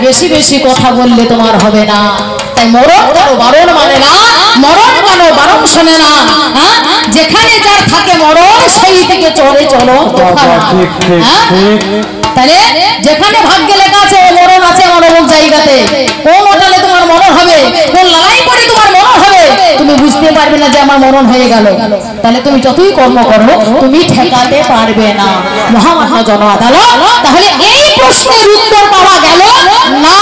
বেশি বেশি কথা বললে তোমার হবে না। তাই মরণ কারো বারণ মানে না, মরণ কারো বারণ শোনে না। হ্যাঁ, যেখানে যার থাকে মরণ সেই দিকে চলে চলো। তাহলে যেখানে ভাগ্যে লেখা আছে মরণ আছে আমার অমুক জায়গাতে, কোন হোটেলে তোমার মরণ হবে, কোন লড়াই করে তোমার মরণ হবে, তুমি বুঝতে পারবে না যে আমার মরণ হয়ে গেল। তাহলে তুমি যতই কর্ম করো তুমি ঠেকাতে পারবে না মহামান্য জন আদালত। তাহলে এই প্রশ্নের উত্তর পাওয়া গেল না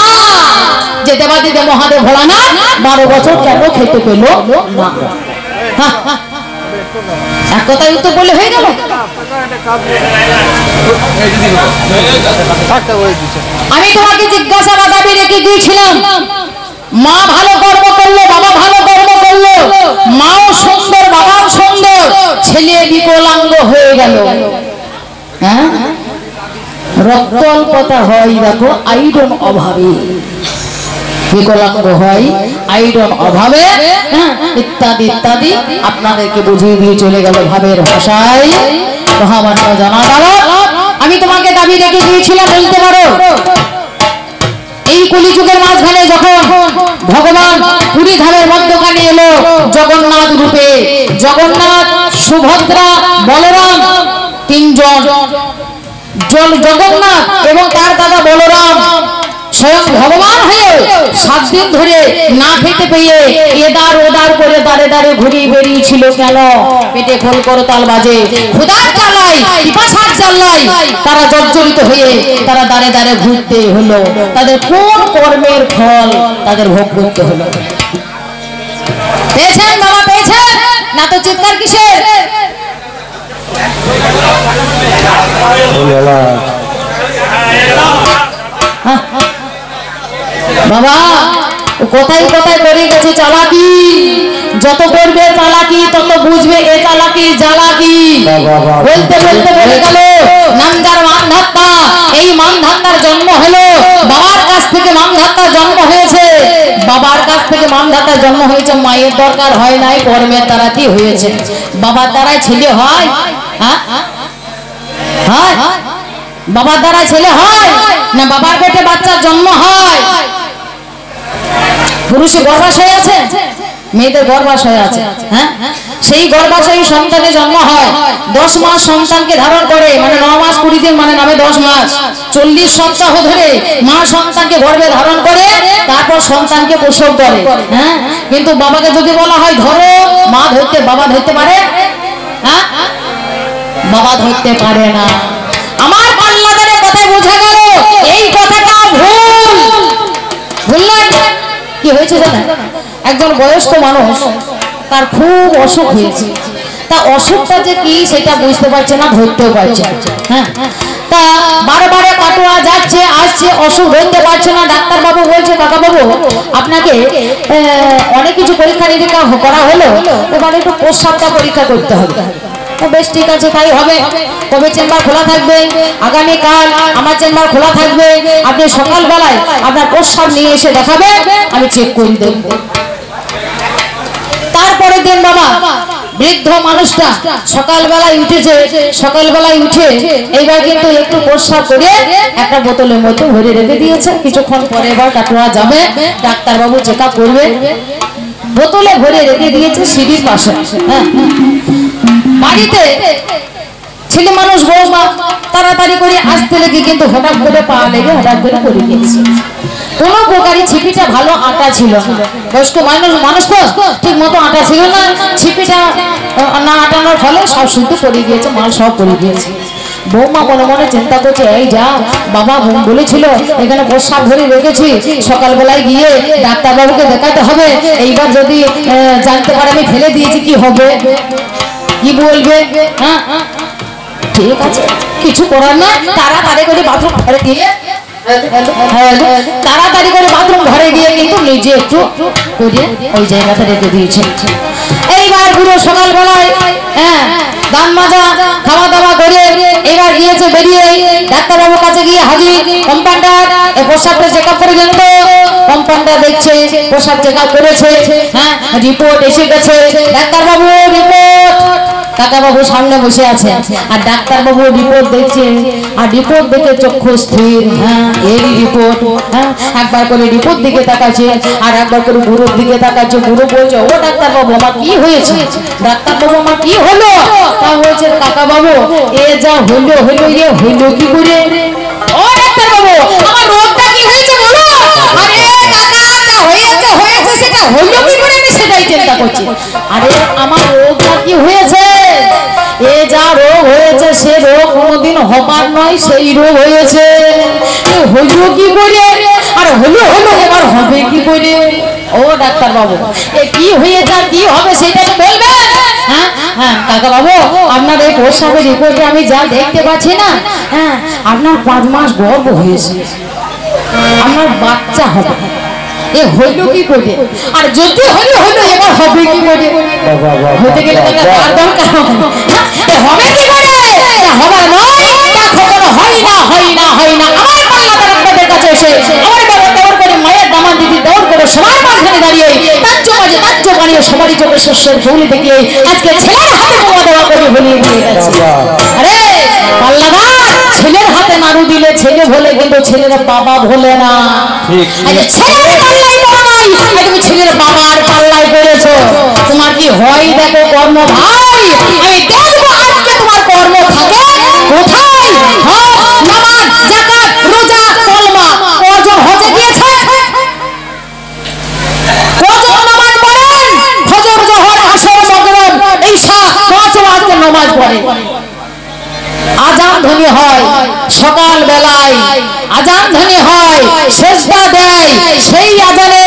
যে দেবাদিদেব মহাদেব ভোলানাথ 12 বছর কেন খেতে পেল না। এক কথায় উত্তর বলে হয়ে গেল। আমি তোমাকে জিজ্ঞাসাবাদ দাবি রেখে দিয়েছিলাম, মা ভালো কর্ম করলো, বাবা ভালো কর্ম করলো, মাও সুন্দর বাবাও সুন্দর, ছেলে বিকলাঙ্গ হয়ে গেল। হ্যাঁ, রক্ত অল্পতা হয় দেখো আয়রন অভাবে, বিকলাঙ্গ হয় আয়রন অভাবে, ইত্যাদি ইত্যাদি আপনাদেরকে বুঝিয়ে দিয়ে চলে গেল ভাবের ভাষায় মহামান্য জনাদালত। আমি তোমাকে দাবি রেখে দিয়েছিলাম, বলতে পারো এই কলিযুগের মাঝখানে যখন ভগবান পুরী ধামের মধ্যখানে এলো জগন্নাথ রূপে, জগন্নাথ সুভদ্রা বলরাম তিনজন, জগন্নাথ এবং তার দাদা বলরাম স্বয়ং ভগবান হয়ে 7 দিন ধরে না খেতে পেয়ে এদার ওদার করে দাঁড়ে দাঁড়ে ঘুরে বেরিয়েছিল। কেন? পেটে খোল করতাল বাজে, ক্ষুধার জ্বালায়, পিপাসার জ্বালায় তারা জর্জরিত হয়ে তারা দাঁড়ে দাঁড়ে ঘুরতে হলো। তাদের কোন কর্মের ফল তাদের ভোগ করতে হলো? পেয়েছেন বাবা, পেয়েছেন না? তো চিৎকার কিসের? বাবা কোথায় কোথায় করে গেছে চালাকি, যত করবে চালাকি তত বুঝবে এ চালাকি জ্বালাকি। বলতে বলতে বলে গেল নামদার মানধাত্তা, এই মানধাত্তার জন্ম হলো বাবার কাছ থেকে, মানধাত্তার জন্ম হয়েছে বাবার কাছ থেকে, মানধাত্তার জন্ম হয়েছে মায়ের দরকার হয় নাই, কর্মের দ্বারা কি হয়েছে? বাবার দ্বারাই ছেলে হয়? হ্যাঁ, বাবার দ্বারা ছেলে হয় না বাবার পেটে বাচ্চার জন্ম হয়? পুরুষে গর্ভাশয় আছে, মেয়েদের গর্ভাশয় আছে। হ্যাঁ, সেই গর্ভাশয় সন্তানের জন্ম হয়। 10 মাস সন্তানকে ধারণ করে, মানে 9 মাস 20 দিন, মানে নামে 10 মাস 40 সপ্তাহ ধরে মা সন্তানকে গর্ভে ধারণ করে, তারপর সন্তানকে প্রসব করে। হ্যাঁ, কিন্তু বাবাকে যদি বলা হয় ধরো, মা ধরতে, বাবা ধরতে পারে? হ্যাঁ, বাবা ধরতে পারে না। আমার পাল্লাদারের কথায় বোঝা গেল এই কথাটা ভুল। ভুললেন কি হয়েছে জানেন? একজন বয়স্ক মানুষ, তার খুব অসুখ হয়েছে, তা অসুখটা যে কি সেটা বুঝতে পারছে না, ধরতেও পারছে। হ্যাঁ, তা বারবার কাটোয়া যাচ্ছে আসছে, অসুখ ধরতে পারছে না। ডাক্তার বাবু বলছে কাকা বাবু আপনাকে অনেক কিছু পরীক্ষা নিরীক্ষা করা হলো, এবারে একটু প্রস্রাবটা পরীক্ষা করতে হবে। বেশ ঠিক আছে, তাই হবে। কবে চেম্বার খোলা থাকবে? আগামীকাল আমার চেম্বার খোলা থাকবে, আপনি সকালবেলায় আপনার প্রস্রাব নিয়ে এসে দেখাবে, আমি চেক করে দেব। তারপরে দিন বাবা বৃদ্ধ মানুষটা সকালবেলায় উঠেছে, সকালবেলায় উঠে এইবার কিন্তু একটু প্রস্রাব করে একটা বোতলের মধ্যে ভরে রেখে দিয়েছে। কিছুক্ষণ পরে এবার কাটোয়া যাবে, ডাক্তারবাবু চেক আপ করবে, বোতলে ভরে রেখে দিয়েছে সিঁড়ির পাশে। হ্যাঁ, বাড়িতে ছেলে মানুষ বৌমা তাড়াতাড়ি করে আসতে লেগে কিন্তু হঠাৎ করে পা লেগে হঠাৎ করে পড়ে গিয়েছে। কোনো প্রকারই ছিপিটা ভালো আটা ছিল না, বয়স্ক মানুষ তো ঠিক মতো আটা ছিল না, ছিপিটা না আটানোর ফলে সব শুদ্ধ পড়ে গিয়েছে, মাল সব পড়ে গিয়েছে। বৌমা মনে মনে চিন্তা করছে, এই যা বাবা বলেছিল এখানে প্রস্রাব ভরে রেখেছি, সকালবেলায় গিয়ে ডাক্তারবাবুকে দেখাতে হবে, এইবার যদি জানতে পারে আমি ফেলে দিয়েছি কি হবে, কি বলবে? হ্যাঁ, ঠিক আছে, কিছু করার না। তাড়াতাড়ি করে বাথরুম ঘরে গিয়ে তাড়াতাড়ি করে বাথরুম ঘরে গিয়ে কিন্তু নিজে একটু করে ওই জায়গাটা রেখে দিয়েছে। এইবার পুরো সকালবেলায় হ্যাঁ দান মাজা খাওয়া দাওয়া করে এবার গিয়েছে বেরিয়ে ডাক্তারবাবুর কাছে গিয়ে হাজির। কম্পাউন্ডার প্রস্রাবটা চেক আপ করে গেল, কম্পাউন্ডার দেখছে প্রস্রাব চেক আপ করেছে, হ্যাঁ রিপোর্ট এসে গেছে। ডাক্তারবাবু রিপোর্ট কাকা বাবু সামনে বসে আছে আর ডাক্তার বাবু রিপোর্ট দেখছে আর রিপোর্ট দেখে চক্ষু স্থির। হ্যাঁ এরই রিপোর্ট। হ্যাঁ একবার করে রিপোর্ট দিকে তাকাচ্ছে আর একবার করে গুরুর দিকে তাকাচ্ছে। গুরু বলছে ও ডাক্তার বাবু আমার কি হয়েছে? ডাক্তার বাবু আমার কি হলো? তা হয়েছে কাকা বাবু এ যা হইলো হইলো এ হইলো কি করে? ও ডাক্তার বাবু আমার রোগটা কি হয়েছে বলো? আরে কাকা যা হয়েছে হয়েছে সেটা হইলো কি করে আমি সেটাই চিন্তা করছি। আরে আমার রোগটা কি হয়েছে? এ যা রোগ হয়েছে সে রোগ কোনোদিন হবার নয় সেই রোগ হয়েছে। হইল কি করে? আর হলো হলো এবার হবে কি করে? ও ডাক্তার বাবু এ কি হয়েছে আর কি হবে সেটা তো বলবেন। হ্যাঁ হ্যাঁ কাকা বাবু আপনার এই প্রসাবের রিপোর্টে আমি যা দেখতে পাচ্ছি না, হ্যাঁ আপনার 5 মাস গর্ভ হয়েছে, আপনার বাচ্চা হবে। এ হইল কি করে? আর যদি হইলো হইলো এবার হবে কি করে? হতে গেলে তার দরকার হবে কি করে? হবার নয় তা কখনো হয় না হয় না হয় না। আমার পাল্লাদার আপনাদের কাছে এসে আমার বাবা দৌড় করে মায়ের দামান দিদি দৌড় করে সবার মাঝখানে দাঁড়িয়ে তাজ্য মাঝে তাজ্য বানিয়ে সবারই চোখে শস্যের ভুলি থেকে আজকে ছেলের হাতে বোমা দেওয়া করে ভুলিয়ে দিয়ে গেছে। আরে পাল্লাদার ছেলের হাতে নাড়ু দিলে ছেলে ভোলে কিন্তু ছেলের বাবা ভোলে না। ছেলের পাল্লাই পড়া নাই তুমি ছেলের বাবার পাল্লাই পড়েছো। তোমার কি হয় দেখো কর্ম ভাই। আমি দেখবো আজকে তোমার কর্ম থাকে কোথায়? নামাজ যাকাত রোজা কলমা কজন হজে গিয়েছে? কজন নামাজ পড়েন? ফজর জোহর আসর মাগরিব ঈশা 5 ওয়াক্ত নামাজ পড়ে। আজান ধ্বনি হয় সকাল বেলায়, আজান ধ্বনি হয় সেজদা দেয়। সেই আজানে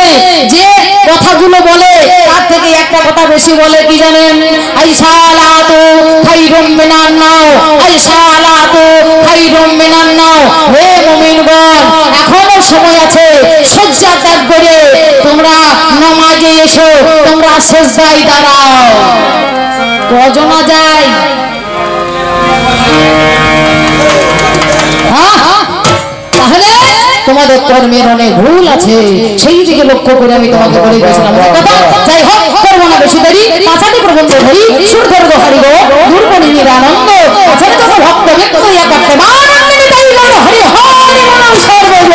যে কথাগুলো বলে তার থেকে একটা কথা বেশি বলে কি জানেন? আইসালাতু খায়রুম মিনান নাও, আইসালাতু খায়রুম মিনান নাও। হে মুমিনগণ এখনো সময় আছে, শয্যা ত্যাগ করে তোমরা নামাজে এসো, তোমরা সেজদায় দাঁড়াও। কজন যায়? তাহলে তোমাদের কর্মের অনেক ভুল আছে, সেই দিকে লক্ষ্য করে আমি তোমাকে বলে দিয়েছিলাম। যাই হোক করবো না বেশি দেরি। পাঁচাটি প্রবন্ধ ধরি সুর ধরবো হারিব দুর্বণী নিরানন্দ আচার্য তত ভক্ত ব্যক্ত ইয়া করতে মানন্দিনী তাই বলো হরি হরি মনম সর্বগ।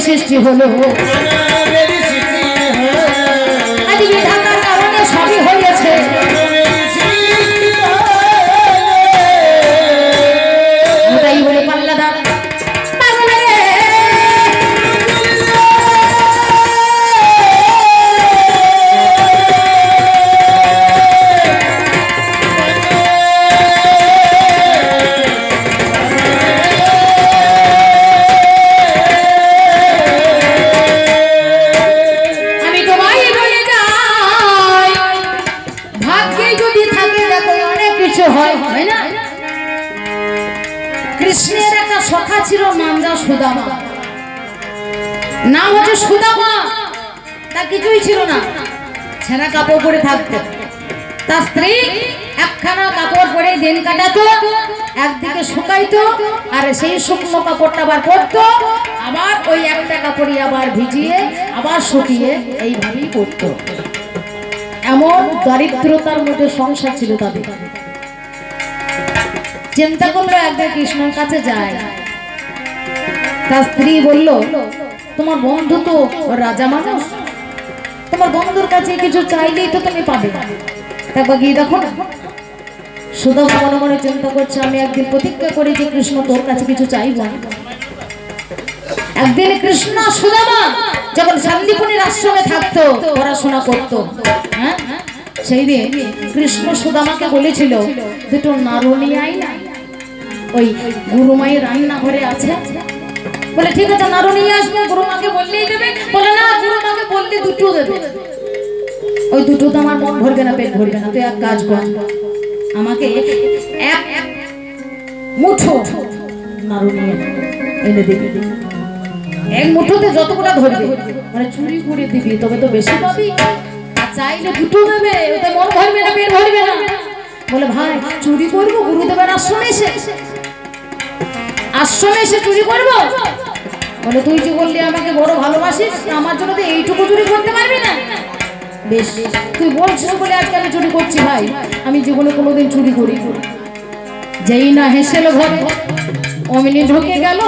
সৃষ্টি হলো আজ বিধাতার কারণে সবই হয়েছে। ওটাই বলে পাল্লাদার কৃষ্ণের একটা সখা ছিল নাম যা সুদামা, নাম হচ্ছে সুদামা। তা কিছুই ছিল না, ছেঁড়া কাপড় পরে থাকতো। তার স্ত্রী একখানা কাপড় পরে দিন কাটাতো, একদিকে শুকাইতো আর সেই শুকনো কাপড়টা আবার পরতো, আবার ওই একটা কাপড়ই আবার ভিজিয়ে আবার শুকিয়ে এইভাবেই পরতো। এমন দারিদ্রতার মধ্যে সংসার ছিল তাদের। চিন্তা করলো একবার কৃষ্ণের কাছে যায়। তার স্ত্রী বলল তোমার বন্ধু তো রাজা মানুষ, তোমার বন্ধুর কাছে কিছু চাইলেই তো তুমি পাবে, একবার গিয়ে দেখো না। সুদামা মনে মনে চিন্তা করছে আমি একদিন প্রতিজ্ঞা করি যে কৃষ্ণ তোর কাছে কিছু চাইব। একদিন কৃষ্ণ সুদামা যখন শান্তিপুরীর আশ্রমে থাকতো পড়াশোনা করতো, হ্যাঁ সেই দিন কৃষ্ণ সুদামাকে বলেছিল দুটো নাড়ু নিয়ে আয় না, ওই গুরুমায়ের রান্নাঘরে আছে। বলে ঠিক আছে নাড়ু নিয়ে আসবে, গুরুমাকে বললেই দেবে। বলে না গুরুমাকে বললে দুটো দেবে। ওই দুটো তো আমার মন ভরবে না, পেট ভরবে না। তুই এক কাজ কর, আমাকে এক মুঠো নাড়ু নিয়ে এনে দিবি। এক মুঠোতে যতটা ধরবে মানে চুরি করে দিবি, তবে তো বেশি পাবি। আর চাইলে দুটো দেবে, ওতে মন ভরবে না, পেট ভরবে না। বলে ভাই চুরি করবো গুরুদেবের আশ্রমে এসে, আশ্রমে এসে চুরি করবো? বলে তুই যে বললি আমাকে বড় ভালোবাসিস, আমার জন্য তো এইটুকু চুরি করতে পারবি না? বেশ, তুই বলছিস বলে আজকে আমি চুরি করছি। ভাই আমি জীবনে কোনোদিন চুরি করি। যেই না হেসেল ঘরে অমনি ঢুকে গেল,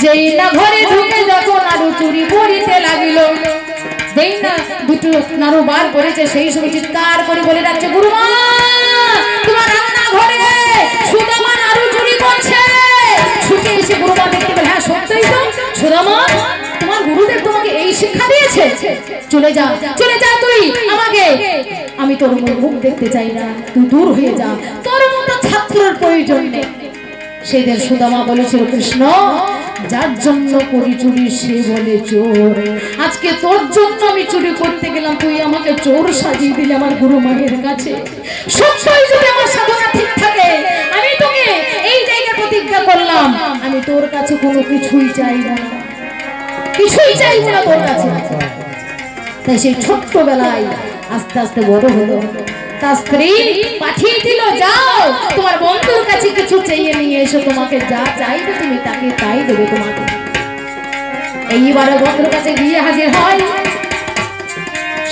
যেই না ঘরে ঢুকে যখন আরো চুরি করিতে লাগিল, যেই না দুটো নাড়ু বার করেছে সেই সময় চিৎকার করে বলে রাখছে, গুরুমা তোমার রান্না ঘরে সুদামা নাড়ু চুরি করছে। ছুটে এসে গুরুমা দেখতে পেল, হ্যাঁ সত্যই তো সুদামা, তোমার গুরুদেব তোমাকে এই শিক্ষা দিয়েছে, চলে যা, চলে যা তুই আমাকে, আমি তোর মুখ দেখতে চাই না, তুই দূর হয়ে যা, তোর মতো ছাত্রের প্রয়োজন নেই। সেদিন সুদামা বলেছিল, কৃষ্ণ যার জন্য করি চুরি সে বলে চোর। আজকে তোর জন্য আমি চুরি করতে গেলাম, তুই আমাকে চোর সাজিয়ে দিলে আমার গুরু মায়ের কাছে। সত্যই যদি আমার সাধনা ঠিক থাকে, আমি তোকে এই জায়গায় প্রতিজ্ঞা করলাম, আমি তোর কাছে কোনো কিছুই চাই না, কিছুই চাইব না তোর কাছে। তাই সেই ছোট্টবেলায় আস্তে আস্তে বড় হলো, তার স্ত্রী পাঠিয়ে দিল, যাও তোমার বন্ধুর কাছে কিছু চেয়ে নিয়ে এসো, তোমাকে যা চাইবে তুমি তাকে তাই দেবে তোমাকে। এইবারে বন্ধুর কাছে গিয়ে হাজির হয়,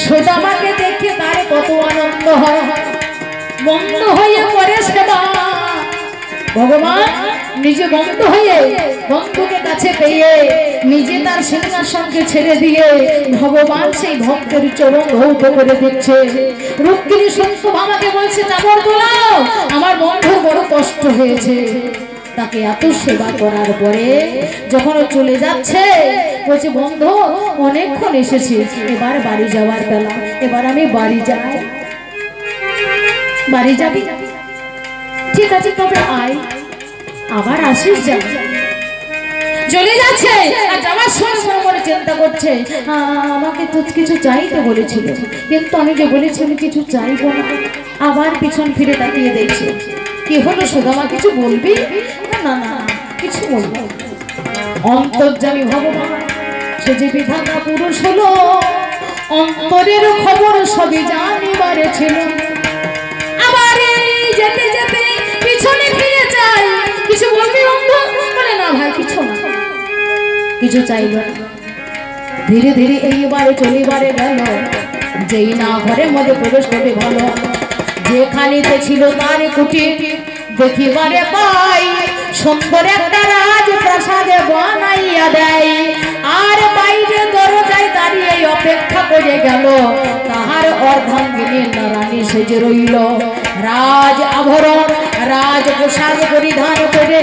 সুদামাকে দেখে তার কত আনন্দ হয়, বন্ধ হয়ে পড়ে সেবা। ভগবান নিজে বন্ধ হয়ে বন্ধুকে কাছে পেয়ে নিজে তার সিংহাসনকে ছেড়ে দিয়ে ভগবান সেই ভক্তের চরণ ধৌত করে দিচ্ছে। রুক্মিণী সত্যভামাকে বলছে, চাদর তোলাও, আমার বন্ধুর বড় কষ্ট হয়েছে। তাকে এত সেবা করার পরে যখন চলে যাচ্ছে, বলছে বন্ধু অনেকক্ষণ এসেছি, এবার বাড়ি যাওয়ার বেলা, এবার আমি বাড়ি যাই। বাড়ি যাবি? ঠিক আছে তবে আয়, আবার আসিস। যা চলে যাচ্ছে, আর যাওয়ার সময় মনে মনে চিন্তা করছে, আমাকে তো কিছু চাইতে বলেছিল, কিন্তু আমি যে বলেছি আমি কিছু চাইবো না। আবার পিছন ফিরে তাকিয়ে দেখছে, কি হলো সুদামা কিছু বলবি? না না কিছু বলবো। অন্তর্যামী ভগবান সে যে বিধাতা পুরুষ হলো, অন্তরের খবর সবই জানিবারে ছিল। আবার যেতে যেতে পিছনে ফিরে যাই, কিছু বলবি বন্ধু? বলে না ভাই কিছু না, কিছু চাইব না। ধীরে ধীরে এইবারে চলিবারে গেল, যেই না ঘরের মধ্যে প্রবেশ করবে ভালো, যেখানেতে ছিল তার কুটির দেখিবারে পাই, সুন্দর একটা রাজ প্রাসাদে বানাইয়া দেয়। আর বাইরে দরজায় দাঁড়িয়ে অপেক্ষা করে গেল তাহার অর্ধাঙ্গিনী রানী সেজে রইল, রাজ আভরণ রাজ পোশাক পরিধান করে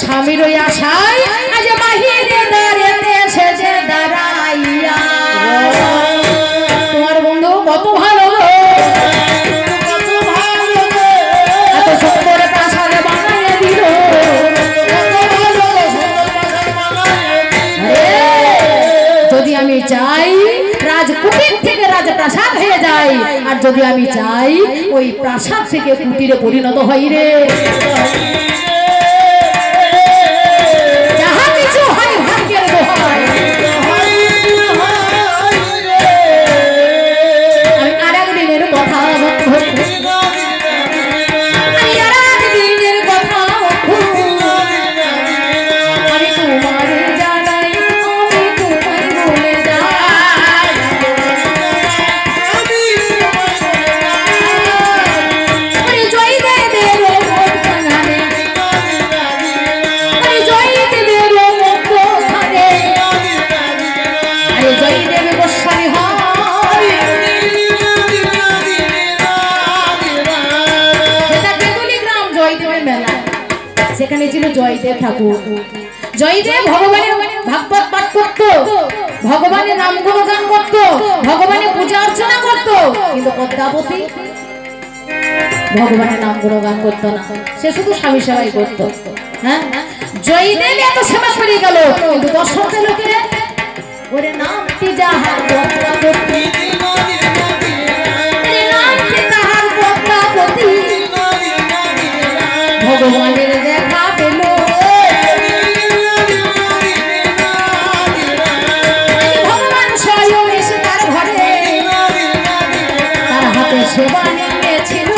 স্বামীর আশায় আজ বাহিরে দাঁড়িয়ে সেজে দাঁড়াইয়া। তোমার বন্ধু কত ভালো, এত সুন্দর প্রাসাদ বানাইয়া দিল। যদি আমি চাই রাজকুটির থেকে রাজপ্রাসাদ হয়ে যায়, আর যদি আমি চাই ওই প্রাসাদ থেকে কুটিরে পরিণত হই রে। যাহা কিছু হয় ভাগ্যের দোহাই। আমি আর একদিনের কথা সেখানে ছিল জয়দেব ঠাকুর। জয়দেব ভগবানের ভাগবত পাঠ করত, ভগবানের নাম গুণগান করত, ভগবানের পূজা অর্চনা করত, কিন্তু পদ্মাবতী ভগবানের নাম গুণগান করতো না, সে শুধু স্বামী সেবাই করত। হ্যাঁ, জয়দেব এত সেবা করে গেল, কিন্তু দর্শকের লোকেরা ওরে নামটি যাহার পদ্মাবতী ভগবানের দেখা পেল ভগবান স্বয়ং এসে তার ঘরে তার হাতে সেবা নিয়েছিল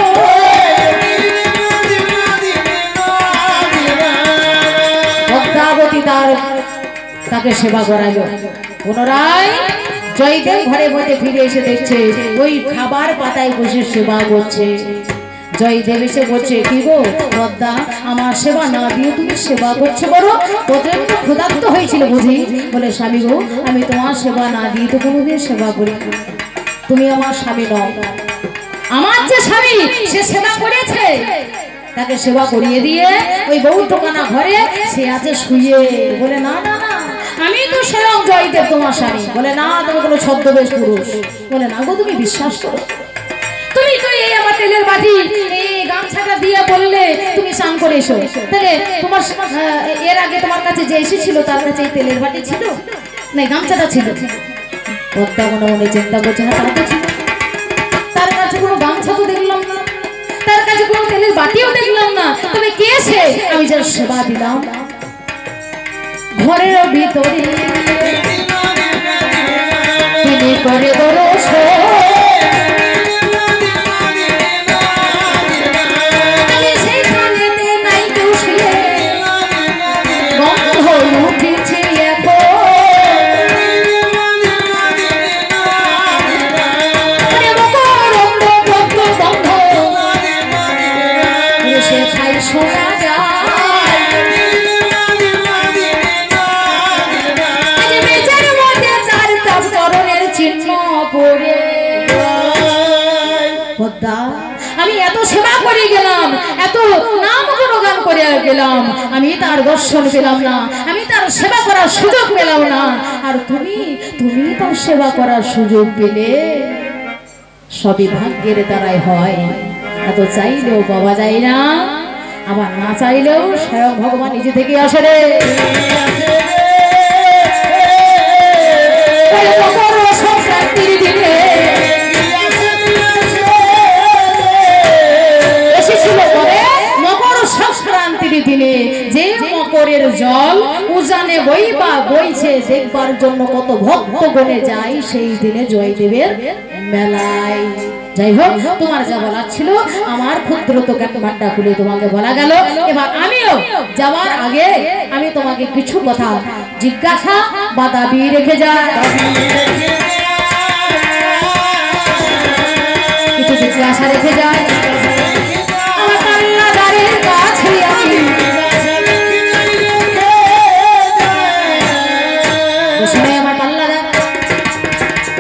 পদ্মাবতী তাকে সেবা করাইল পুনরায় জয়দেব ঘরে বসে ফিরে এসে দেখছে ওই খাবার পাতায় বসে সেবা করছে জয়দেব এসে বলছে কি গো পদ্মা আমার সেবা না দিয়ে তুমি সেবা করছো বড় প্রথমে তো ক্ষুধার্ত হয়েছিল বুঝি বলে স্বামী গো আমি তোমার সেবা না দিয়ে তো কোনোদিন সেবা করি তুমি আমার স্বামী নও আমার যে স্বামী সে সেবা করেছে তাকে সেবা করিয়ে দিয়ে ওই বউ টোকানা ঘরে সে আছে শুয়ে বলে না না না আমি তো স্বয়ং জয়দেব তোমার স্বামী বলে না তুমি কোনো ছদ্মবেশ পুরুষ বলে না গো তুমি বিশ্বাস করো তুমি তো এই আমার তেলের বাটি এই গামছাটা দিয়ে বললে তুমি স্নান করে এসো তাহলে তোমার এর আগে তোমার কাছে যে এসেছিল তার কাছে এই তেলের বাটি ছিল না গামছাটা ছিল পদ্মা মনে মনে চিন্তা করছে না তার কাছে তার কাছে কোনো গামছা তো দেখলাম না তার কাছে কোনো তেলের বাটিও দেখলাম না তবে কে সে আমি যার সেবা দিলাম ঘরের ভিতরে তিনি করে দর্শন আমি এত সেবা করে গেলাম এত নাম গুণগান করে গেলাম আমি তার দর্শন পেলাম না আমি তার সেবা করার সুযোগ পেলাম না আর তুমি তার সেবা করার সুযোগ পেলে সবই ভাগ্যের দ্বারাই হয় এত চাইলেও পাওয়া যায় না আবার না চাইলেও স্বয়ং ভগবান নিজে থেকে আসে রে সংক্রান্তির দিনে দিনে যে মকরের জল উজানে বইছে দেখবার জন্য কত ভক্ত গণে যায় সেই দিনে জয়দেবের মেলায় যাই হোক তোমার যা বলার ছিল আমার ক্ষুদ্র তো ভান্ডার খুলে তোমাকে বলা গেল এবার আমিও যাওয়ার আগে আমি তোমাকে কিছু কথা জিজ্ঞাসা বা দাবি রেখে যাই কিছু জিজ্ঞাসা রেখে যায়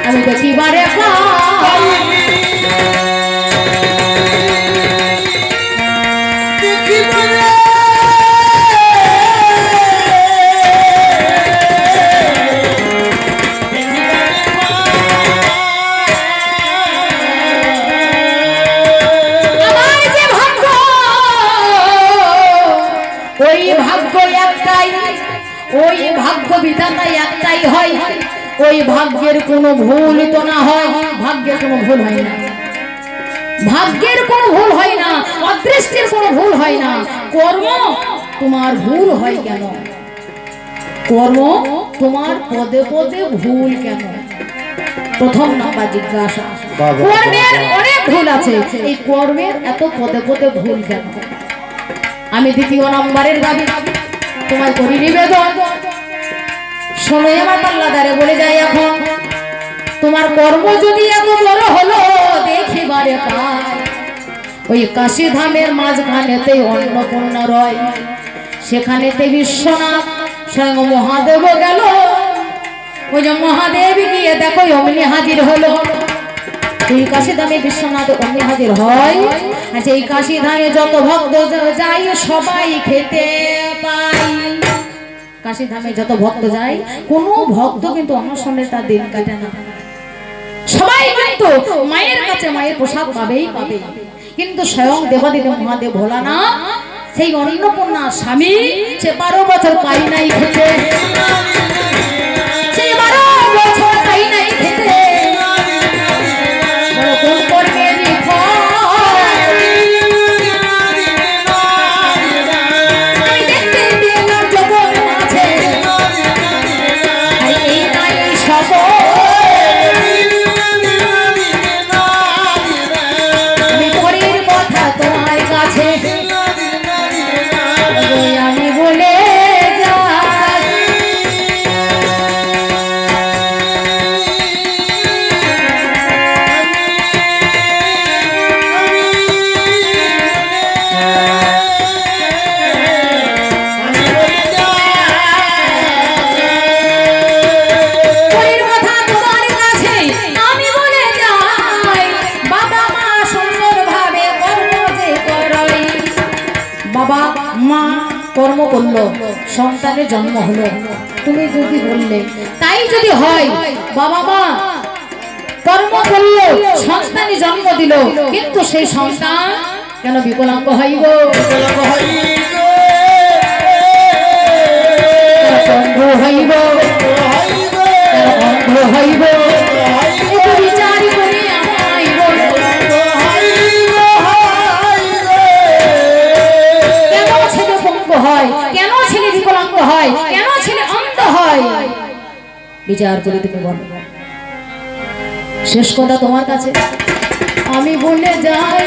আমি দেখিবারে ওই ভাগ্য বিধাতাই একটাই হয় ওই ভাগ্যের কোনো ভুল তো না হয় ভাগ্যের কোনো ভুল হয় না ভাগ্যের কোনো ভুল হয় না অদৃষ্টের কোনো ভুল হয় না কর্ম তোমার ভুল হয় কেন কর্ম তোমার পদে পদে ভুল কেন প্রথম নাম্বার জিজ্ঞাসা কর্মের অনেক ভুল আছে এই কর্মের এত পদে পদে ভুল কেন আমি দ্বিতীয় নাম্বারের দাবি তোমার করি নিবেদন শোনো আমার পাল্লাদারে বলে যাই এখন তোমার কর্ম যদি এত বড় হলো দেখিবারে পাই ওই কাশী ধামের মাঝখানেতে অন্নপূর্ণা রয় সেখানেতে বিশ্বনাথ স্বয়ং মহাদেব গেল ওই যে মহাদেব গিয়ে দেখো অমনি হাজির হলো এই কাশী ধামে বিশ্বনাথ অমনি হাজির হয় আচ্ছা এই কাশী ধামে যত ভক্ত যায় সবাই খেতে পায় কাশী ধামে যত ভক্ত যায় কোনো ভক্ত কিন্তু অনশনের তার দিন কাটে না সবাই কিন্তু মায়ের কাছে মায়ের প্রসাদ পাবেই পাবে কিন্তু স্বয়ং দেবাদিদেব মহাদেব ভোলানাথ সেই অন্নপূর্ণা স্বামী সে 12 বছর পাই নাই খেতে সেই 12 বছর পাই নাই খেতে কোন করবে বাবা মা কর্ম করলো, সন্তানের জন্ম হলো, তুমি যদি বললে তাই যদি হয়, বাবা মা কর্ম করলো, সন্তানই জন্ম দিল, কিন্তু সেই সন্তান কেন বিকলাঙ্গ হইব? অন্ধ হইব, অন্ধ হইব, বিচার করে আমায় বলো, কেন ছেলে পঙ্গু হয়, কেন ছেলে বিকলাঙ্গ হয়, কেন ছেলে অন্ধ হয়, বিচার করে তুমি বলো। শেষ কথা তোমার কাছে আমি বলে যাই,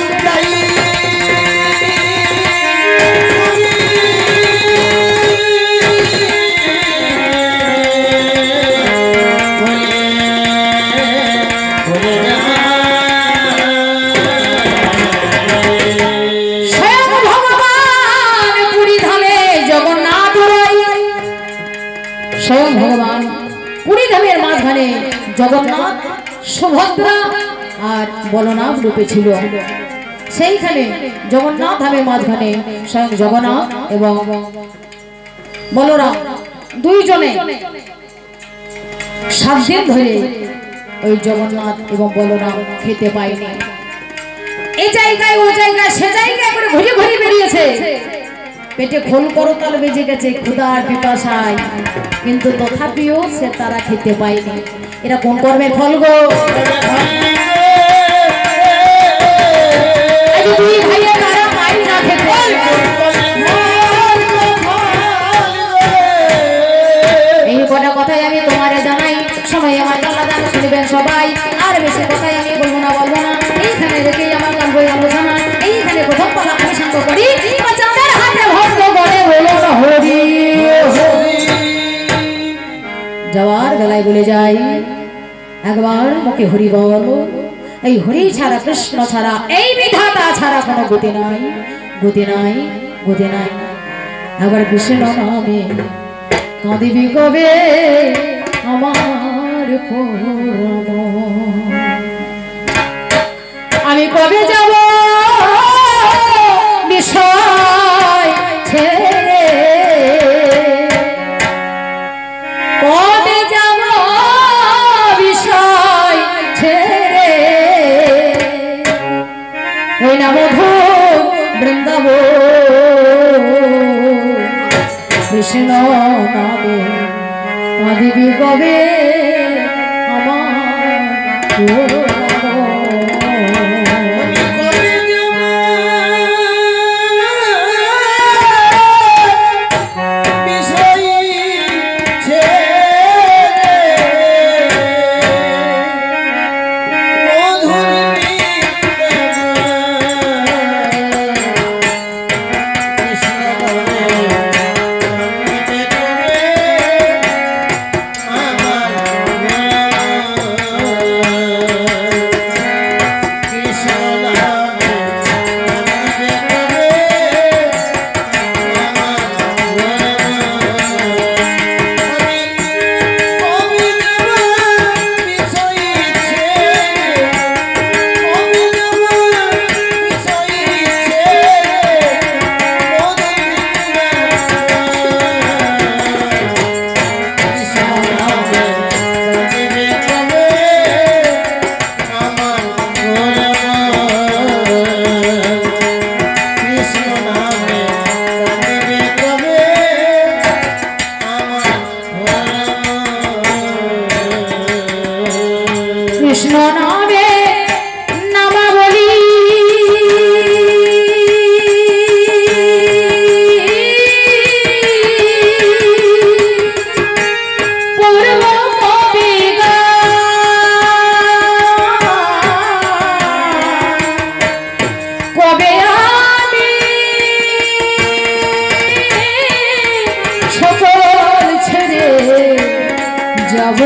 স্বয়ং ভগবান পুরী ধামের মাঝখানে জগন্নাথ সুভদ্রা আর বলরাম রূপে ছিল। সেইখানে জগন্নাথ ধামের মাঝখানে স্বয়ং জগন্নাথ এবং বলরাম দুইজনে 7 দিন ধরে ওই জগন্নাথ এবং বলরাম খেতে পায়নি। এই জায়গায় ওই জায়গায় সে জায়গায় করে ঘুরে ঘুরে বেরিয়েছে, পেটে খোল করতাল বেজে গেছে ক্ষুধার পিপাসায়, কিন্তু তথাপিও সে তারা খেতে পায়নি। এরা কোন কর্মের ফল গো? দুই ভাইয়ের তারা পাই না খেতে। এই কটা কথাই আমি তোমারে জানাই, সময় আমার আল্লাহ দান শুনবেন সবাই, আর বেশি কথাই আমি বলবো না। এইখানে রেখেই আমার গান বই আলোচনা, এইখানে প্রথম পালা আমি শান্ত করি, চাঁদের হাতে ভক্ত করে বলো না হরি হরি। যাওয়ার বেলায় বলে যাই, একবার মুখে হরি বল, এই হরি ছাড়া কৃষ্ণ ছাড়া এই বিধাতা ছাড়া কোনো গতি নাই, গতি নাই, গতি নাই। একবার কৃষ্ণ নামে কাঁদিবি কবে আমার পরম, আমি কবে যাব বিষয় ছেড়ে, কবে যাব বিষয় ছেড়ে, ওই না মধুর বৃন্দাবন, কৃষ্ণ নামে কাঁদিবি কবে আমার কৃষ্ণ নামে নামা বলি, পূর্ব কবি কবে আমি সকল ছেড়ে যাব।